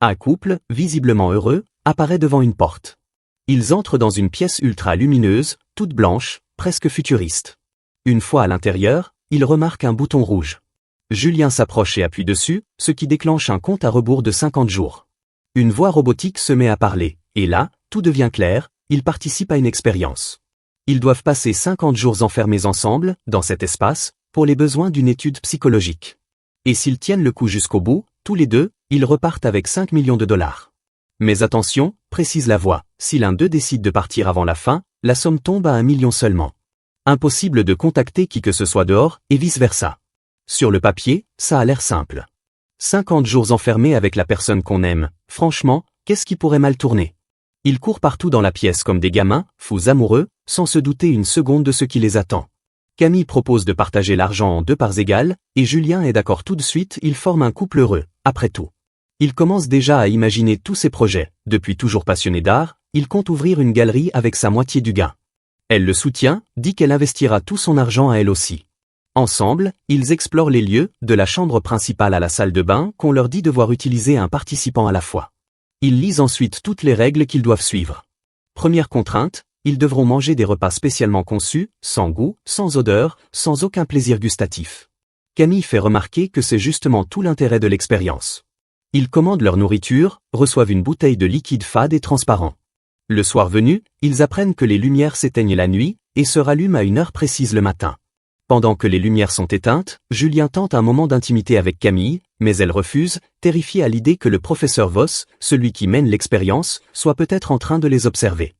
Un couple, visiblement heureux, apparaît devant une porte. Ils entrent dans une pièce ultra lumineuse, toute blanche, presque futuriste. Une fois à l'intérieur, ils remarquent un bouton rouge. Julien s'approche et appuie dessus, ce qui déclenche un compte à rebours de 50 jours. Une voix robotique se met à parler, et là, tout devient clair, ils participent à une expérience. Ils doivent passer 50 jours enfermés ensemble, dans cet espace, pour les besoins d'une étude psychologique. Et s'ils tiennent le coup jusqu'au bout, tous les deux, ils repartent avec 5 millions de dollars. Mais attention, précise la voix, si l'un d'eux décide de partir avant la fin, la somme tombe à 1 million seulement. Impossible de contacter qui que ce soit dehors, et vice-versa. Sur le papier, ça a l'air simple. 50 jours enfermés avec la personne qu'on aime, franchement, qu'est-ce qui pourrait mal tourner? Ils courent partout dans la pièce comme des gamins, fous amoureux, sans se douter une seconde de ce qui les attend. Camille propose de partager l'argent en 2 parts égales, et Julien est d'accord tout de suite, ils forment un couple heureux, après tout. Il commence déjà à imaginer tous ses projets, depuis toujours passionné d'art, il compte ouvrir une galerie avec sa moitié du gain. Elle le soutient, dit qu'elle investira tout son argent à elle aussi. Ensemble, ils explorent les lieux, de la chambre principale à la salle de bain, qu'on leur dit devoir utiliser un participant à la fois. Ils lisent ensuite toutes les règles qu'ils doivent suivre. Première contrainte, ils devront manger des repas spécialement conçus, sans goût, sans odeur, sans aucun plaisir gustatif. Camille fait remarquer que c'est justement tout l'intérêt de l'expérience. Ils commandent leur nourriture, reçoivent une bouteille de liquide fade et transparent. Le soir venu, ils apprennent que les lumières s'éteignent la nuit, et se rallument à une heure précise le matin. Pendant que les lumières sont éteintes, Julien tente un moment d'intimité avec Camille, mais elle refuse, terrifiée à l'idée que le professeur Voss, celui qui mène l'expérience, soit peut-être en train de les observer.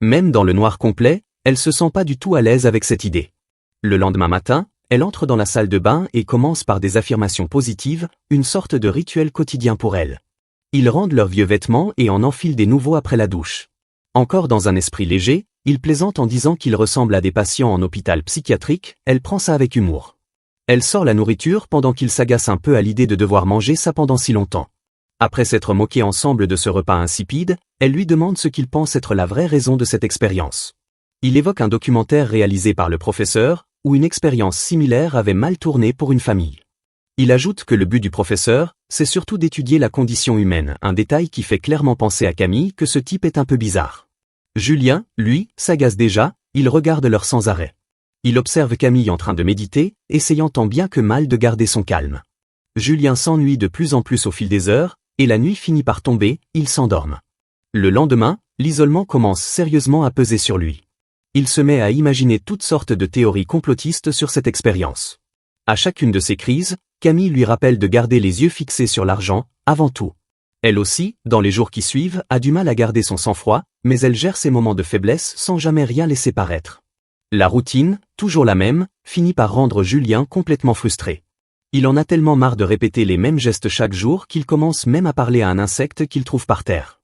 Même dans le noir complet, elle se sent pas du tout à l'aise avec cette idée. Le lendemain matin, elle entre dans la salle de bain et commence par des affirmations positives, une sorte de rituel quotidien pour elle. Ils rendent leurs vieux vêtements et en enfilent des nouveaux après la douche. Encore dans un esprit léger, ils plaisantent en disant qu'ils ressemblent à des patients en hôpital psychiatrique, elle prend ça avec humour. Elle sort la nourriture pendant qu'ils s'agacent un peu à l'idée de devoir manger ça pendant si longtemps. Après s'être moqués ensemble de ce repas insipide, elle lui demande ce qu'il pense être la vraie raison de cette expérience. Il évoque un documentaire réalisé par le professeur, où une expérience similaire avait mal tourné pour une famille. Il ajoute que le but du professeur, c'est surtout d'étudier la condition humaine, un détail qui fait clairement penser à Camille que ce type est un peu bizarre. Julien, lui, s'agace déjà, il regarde l'heure sans arrêt. Il observe Camille en train de méditer, essayant tant bien que mal de garder son calme. Julien s'ennuie de plus en plus au fil des heures, et la nuit finit par tomber, il s'endorme. Le lendemain, l'isolement commence sérieusement à peser sur lui. Il se met à imaginer toutes sortes de théories complotistes sur cette expérience. À chacune de ces crises, Camille lui rappelle de garder les yeux fixés sur l'argent, avant tout. Elle aussi, dans les jours qui suivent, a du mal à garder son sang-froid, mais elle gère ses moments de faiblesse sans jamais rien laisser paraître. La routine, toujours la même, finit par rendre Julien complètement frustré. Il en a tellement marre de répéter les mêmes gestes chaque jour qu'il commence même à parler à un insecte qu'il trouve par terre.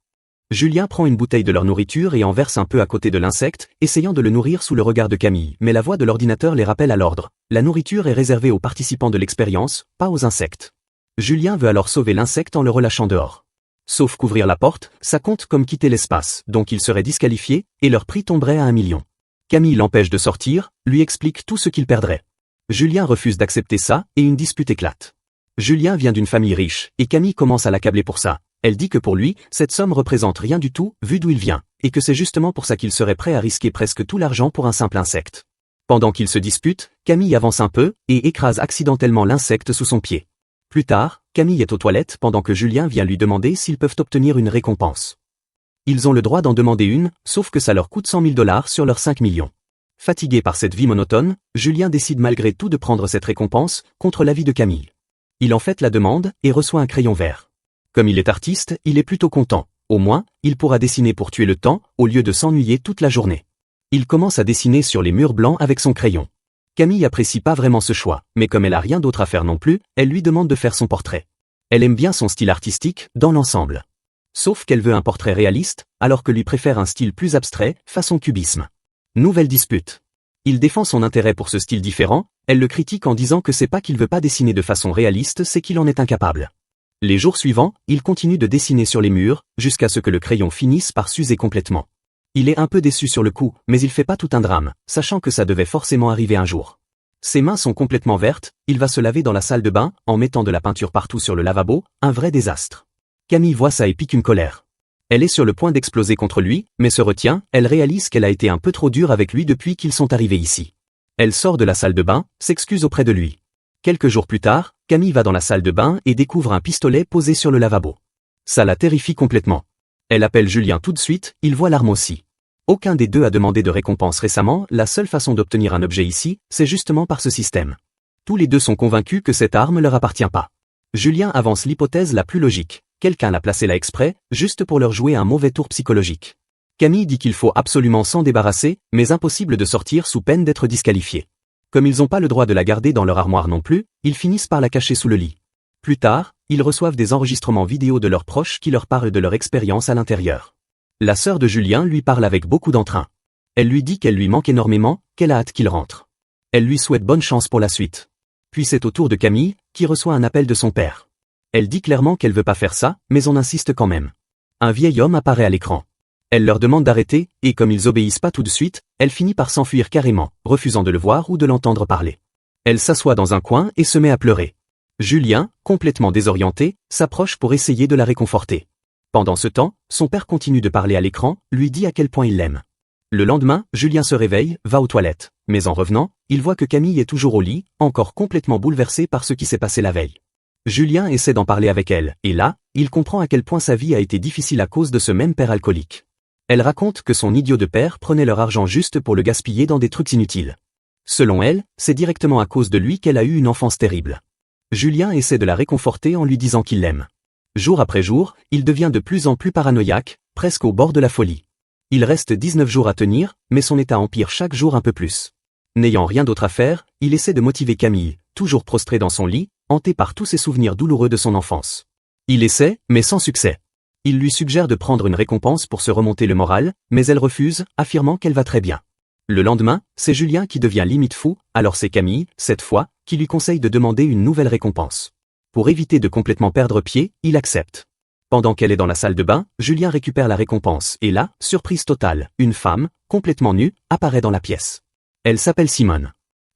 Julien prend une bouteille de leur nourriture et en verse un peu à côté de l'insecte, essayant de le nourrir sous le regard de Camille, mais la voix de l'ordinateur les rappelle à l'ordre. La nourriture est réservée aux participants de l'expérience, pas aux insectes. Julien veut alors sauver l'insecte en le relâchant dehors. Sauf qu'ouvrir la porte, ça compte comme quitter l'espace, donc il serait disqualifié, et leur prix tomberait à 1 million. Camille l'empêche de sortir, lui explique tout ce qu'il perdrait. Julien refuse d'accepter ça, et une dispute éclate. Julien vient d'une famille riche, et Camille commence à l'accabler pour ça. Elle dit que pour lui, cette somme représente rien du tout, vu d'où il vient, et que c'est justement pour ça qu'il serait prêt à risquer presque tout l'argent pour un simple insecte. Pendant qu'ils se disputent, Camille avance un peu, et écrase accidentellement l'insecte sous son pied. Plus tard, Camille est aux toilettes pendant que Julien vient lui demander s'ils peuvent obtenir une récompense. Ils ont le droit d'en demander une, sauf que ça leur coûte 100 000 $ sur leurs 5 millions. Fatigué par cette vie monotone, Julien décide malgré tout de prendre cette récompense, contre l'avis de Camille. Il en fait la demande, et reçoit un crayon vert. Comme il est artiste, il est plutôt content. Au moins, il pourra dessiner pour tuer le temps, au lieu de s'ennuyer toute la journée. Il commence à dessiner sur les murs blancs avec son crayon. Camille apprécie pas vraiment ce choix, mais comme elle a rien d'autre à faire non plus, elle lui demande de faire son portrait. Elle aime bien son style artistique, dans l'ensemble. Sauf qu'elle veut un portrait réaliste, alors que lui préfère un style plus abstrait, façon cubisme. Nouvelle dispute. Il défend son intérêt pour ce style différent, elle le critique en disant que c'est pas qu'il veut pas dessiner de façon réaliste, c'est qu'il en est incapable. Les jours suivants, il continue de dessiner sur les murs, jusqu'à ce que le crayon finisse par s'user complètement. Il est un peu déçu sur le coup, mais il fait pas tout un drame, sachant que ça devait forcément arriver un jour. Ses mains sont complètement vertes, il va se laver dans la salle de bain, en mettant de la peinture partout sur le lavabo, un vrai désastre. Camille voit ça et pique une colère. Elle est sur le point d'exploser contre lui, mais se retient, elle réalise qu'elle a été un peu trop dure avec lui depuis qu'ils sont arrivés ici. Elle sort de la salle de bain, s'excuse auprès de lui. Quelques jours plus tard, Camille va dans la salle de bain et découvre un pistolet posé sur le lavabo. Ça la terrifie complètement. Elle appelle Julien tout de suite, il voit l'arme aussi. Aucun des deux a demandé de récompense récemment, la seule façon d'obtenir un objet ici, c'est justement par ce système. Tous les deux sont convaincus que cette arme leur appartient pas. Julien avance l'hypothèse la plus logique. Quelqu'un l'a placée là exprès, juste pour leur jouer un mauvais tour psychologique. Camille dit qu'il faut absolument s'en débarrasser, mais impossible de sortir sous peine d'être disqualifié. Comme ils n'ont pas le droit de la garder dans leur armoire non plus, ils finissent par la cacher sous le lit. Plus tard, ils reçoivent des enregistrements vidéo de leurs proches qui leur parlent de leur expérience à l'intérieur. La sœur de Julien lui parle avec beaucoup d'entrain. Elle lui dit qu'elle lui manque énormément, qu'elle a hâte qu'il rentre. Elle lui souhaite bonne chance pour la suite. Puis c'est au tour de Camille, qui reçoit un appel de son père. Elle dit clairement qu'elle veut pas faire ça, mais on insiste quand même. Un vieil homme apparaît à l'écran. Elle leur demande d'arrêter, et comme ils obéissent pas tout de suite, elle finit par s'enfuir carrément, refusant de le voir ou de l'entendre parler. Elle s'assoit dans un coin et se met à pleurer. Julien, complètement désorienté, s'approche pour essayer de la réconforter. Pendant ce temps, son père continue de parler à l'écran, lui dit à quel point il l'aime. Le lendemain, Julien se réveille, va aux toilettes, mais en revenant, il voit que Camille est toujours au lit, encore complètement bouleversée par ce qui s'est passé la veille. Julien essaie d'en parler avec elle, et là, il comprend à quel point sa vie a été difficile à cause de ce même père alcoolique. Elle raconte que son idiot de père prenait leur argent juste pour le gaspiller dans des trucs inutiles. Selon elle, c'est directement à cause de lui qu'elle a eu une enfance terrible. Julien essaie de la réconforter en lui disant qu'il l'aime. Jour après jour, il devient de plus en plus paranoïaque, presque au bord de la folie. Il reste 19 jours à tenir, mais son état empire chaque jour un peu plus. N'ayant rien d'autre à faire, il essaie de motiver Camille, toujours prostrée dans son lit, hanté par tous ses souvenirs douloureux de son enfance. Il essaie, mais sans succès. Il lui suggère de prendre une récompense pour se remonter le moral, mais elle refuse, affirmant qu'elle va très bien. Le lendemain, c'est Julien qui devient limite fou, alors c'est Camille, cette fois, qui lui conseille de demander une nouvelle récompense. Pour éviter de complètement perdre pied, il accepte. Pendant qu'elle est dans la salle de bain, Julien récupère la récompense et là, surprise totale, une femme, complètement nue, apparaît dans la pièce. Elle s'appelle Simone.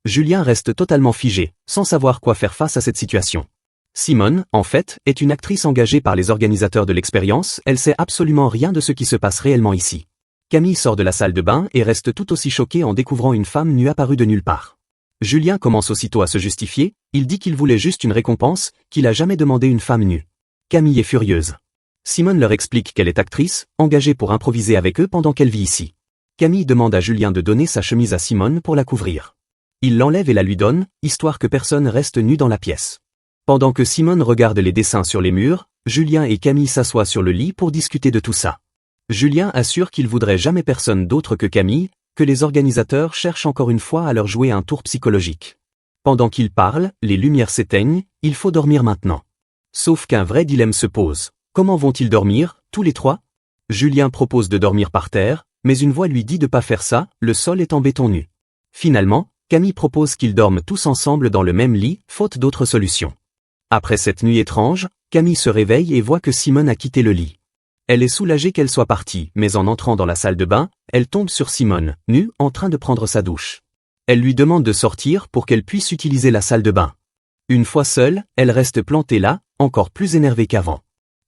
Julien reste totalement figé, sans savoir quoi faire face à cette situation. Simone, en fait, est une actrice engagée par les organisateurs de l'expérience, elle sait absolument rien de ce qui se passe réellement ici. Camille sort de la salle de bain et reste tout aussi choquée en découvrant une femme nue apparue de nulle part. Julien commence aussitôt à se justifier, il dit qu'il voulait juste une récompense, qu'il a jamais demandé une femme nue. Camille est furieuse. Simone leur explique qu'elle est actrice, engagée pour improviser avec eux pendant qu'elle vit ici. Camille demande à Julien de donner sa chemise à Simone pour la couvrir. Il l'enlève et la lui donne, histoire que personne reste nu dans la pièce. Pendant que Simone regarde les dessins sur les murs, Julien et Camille s'assoient sur le lit pour discuter de tout ça. Julien assure qu'il voudrait jamais personne d'autre que Camille, que les organisateurs cherchent encore une fois à leur jouer un tour psychologique. Pendant qu'ils parlent, les lumières s'éteignent, il faut dormir maintenant. Sauf qu'un vrai dilemme se pose. Comment vont-ils dormir, tous les trois? Julien propose de dormir par terre, mais une voix lui dit de pas faire ça, le sol est en béton nu. Finalement, Camille propose qu'ils dorment tous ensemble dans le même lit, faute d'autre solution. Après cette nuit étrange, Camille se réveille et voit que Simone a quitté le lit. Elle est soulagée qu'elle soit partie, mais en entrant dans la salle de bain, elle tombe sur Simone, nue, en train de prendre sa douche. Elle lui demande de sortir pour qu'elle puisse utiliser la salle de bain. Une fois seule, elle reste plantée là, encore plus énervée qu'avant.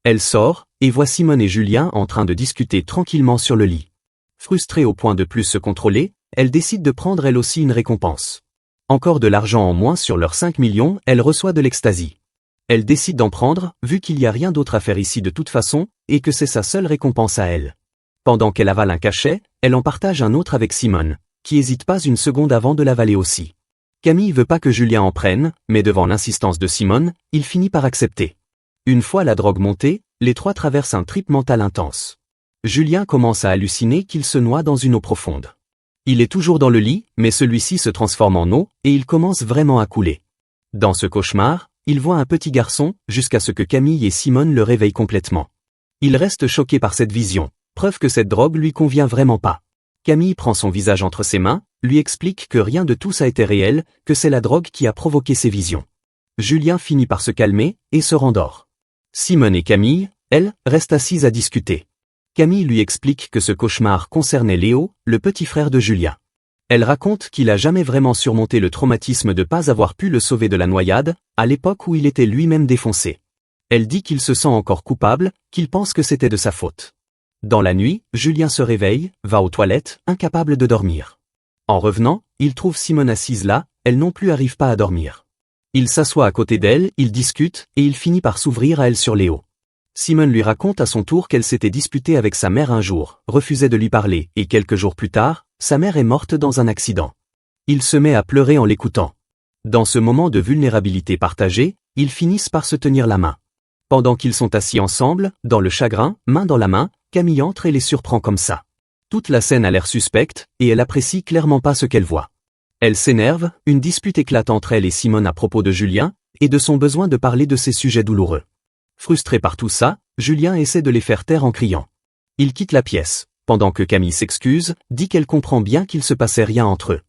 Elle sort, et voit Simone et Julien en train de discuter tranquillement sur le lit. Frustrée au point de plus se contrôler, elle décide de prendre elle aussi une récompense. Encore de l'argent en moins sur leurs 5 millions, elle reçoit de l'ecstasy. Elle décide d'en prendre, vu qu'il n'y a rien d'autre à faire ici de toute façon, et que c'est sa seule récompense à elle. Pendant qu'elle avale un cachet, elle en partage un autre avec Simone, qui hésite pas une seconde avant de l'avaler aussi. Camille veut pas que Julien en prenne, mais devant l'insistance de Simone, il finit par accepter. Une fois la drogue montée, les trois traversent un trip mental intense. Julien commence à halluciner qu'il se noie dans une eau profonde. Il est toujours dans le lit, mais celui-ci se transforme en eau, et il commence vraiment à couler. Dans ce cauchemar, il voit un petit garçon, jusqu'à ce que Camille et Simone le réveillent complètement. Il reste choqué par cette vision, preuve que cette drogue lui convient vraiment pas. Camille prend son visage entre ses mains, lui explique que rien de tout ça était réel, que c'est la drogue qui a provoqué ces visions. Julien finit par se calmer, et se rendort. Simone et Camille, elles, restent assises à discuter. Camille lui explique que ce cauchemar concernait Léo, le petit frère de Julien. Elle raconte qu'il a jamais vraiment surmonté le traumatisme de pas avoir pu le sauver de la noyade, à l'époque où il était lui-même défoncé. Elle dit qu'il se sent encore coupable, qu'il pense que c'était de sa faute. Dans la nuit, Julien se réveille, va aux toilettes, incapable de dormir. En revenant, il trouve Simone assise là, elle non plus arrive pas à dormir. Il s'assoit à côté d'elle, il discute, et il finit par s'ouvrir à elle sur Léo. Simone lui raconte à son tour qu'elle s'était disputée avec sa mère un jour, refusait de lui parler, et quelques jours plus tard, sa mère est morte dans un accident. Il se met à pleurer en l'écoutant. Dans ce moment de vulnérabilité partagée, ils finissent par se tenir la main. Pendant qu'ils sont assis ensemble, dans le chagrin, main dans la main, Camille entre et les surprend comme ça. Toute la scène a l'air suspecte, et elle apprécie clairement pas ce qu'elle voit. Elle s'énerve, une dispute éclate entre elle et Simone à propos de Julien, et de son besoin de parler de ses sujets douloureux. Frustré par tout ça, Julien essaie de les faire taire en criant. Il quitte la pièce, pendant que Camille s'excuse, dit qu'elle comprend bien qu'il se passait rien entre eux.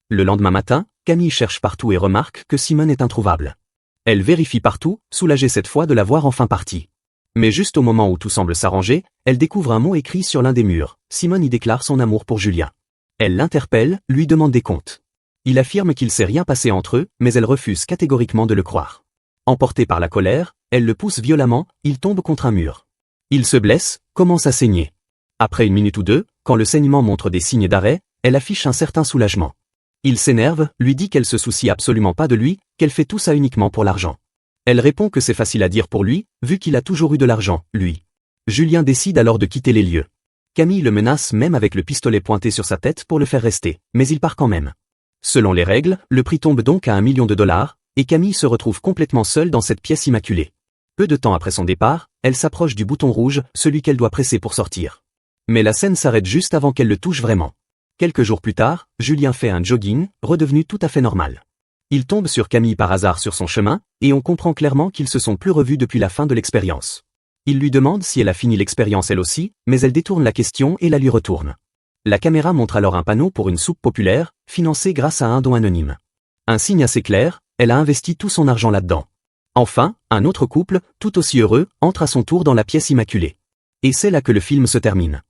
Le lendemain matin, Camille cherche partout et remarque que Simone est introuvable. Elle vérifie partout, soulagée cette fois de la voir enfin partie. Mais juste au moment où tout semble s'arranger, elle découvre un mot écrit sur l'un des murs. Simone y déclare son amour pour Julien. Elle l'interpelle, lui demande des comptes. Il affirme qu'il s'est rien passé entre eux, mais elle refuse catégoriquement de le croire. Emportée par la colère, elle le pousse violemment, il tombe contre un mur. Il se blesse, commence à saigner. Après une minute ou deux, quand le saignement montre des signes d'arrêt, elle affiche un certain soulagement. Il s'énerve, lui dit qu'elle se soucie absolument pas de lui, qu'elle fait tout ça uniquement pour l'argent. Elle répond que c'est facile à dire pour lui, vu qu'il a toujours eu de l'argent, lui. Julien décide alors de quitter les lieux. Camille le menace même avec le pistolet pointé sur sa tête pour le faire rester, mais il part quand même. Selon les règles, le prix tombe donc à $1 million, et Camille se retrouve complètement seule dans cette pièce immaculée. Peu de temps après son départ, elle s'approche du bouton rouge, celui qu'elle doit presser pour sortir. Mais la scène s'arrête juste avant qu'elle le touche vraiment. Quelques jours plus tard, Julien fait un jogging, redevenu tout à fait normal. Il tombe sur Camille par hasard sur son chemin, et on comprend clairement qu'ils se sont plus revus depuis la fin de l'expérience. Il lui demande si elle a fini l'expérience elle aussi, mais elle détourne la question et la lui retourne. La caméra montre alors un panneau pour une soupe populaire, financée grâce à un don anonyme. Un signe assez clair, elle a investi tout son argent là-dedans. Enfin, un autre couple, tout aussi heureux, entre à son tour dans la pièce immaculée. Et c'est là que le film se termine.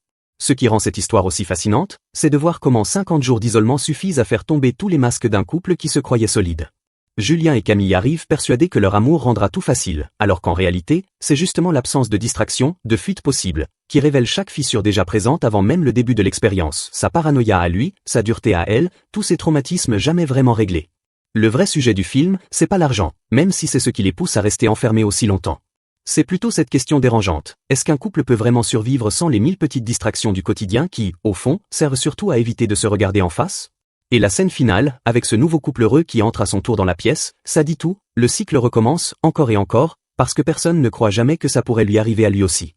Ce qui rend cette histoire aussi fascinante, c'est de voir comment 50 jours d'isolement suffisent à faire tomber tous les masques d'un couple qui se croyait solide. Julien et Camille arrivent persuadés que leur amour rendra tout facile, alors qu'en réalité, c'est justement l'absence de distraction, de fuite possible, qui révèle chaque fissure déjà présente avant même le début de l'expérience, sa paranoïa à lui, sa dureté à elle, tous ces traumatismes jamais vraiment réglés. Le vrai sujet du film, c'est pas l'argent, même si c'est ce qui les pousse à rester enfermés aussi longtemps. C'est plutôt cette question dérangeante, est-ce qu'un couple peut vraiment survivre sans les 1000 petites distractions du quotidien qui, au fond, servent surtout à éviter de se regarder en face ? Et la scène finale, avec ce nouveau couple heureux qui entre à son tour dans la pièce, ça dit tout, le cycle recommence, encore et encore, parce que personne ne croit jamais que ça pourrait lui arriver à lui aussi.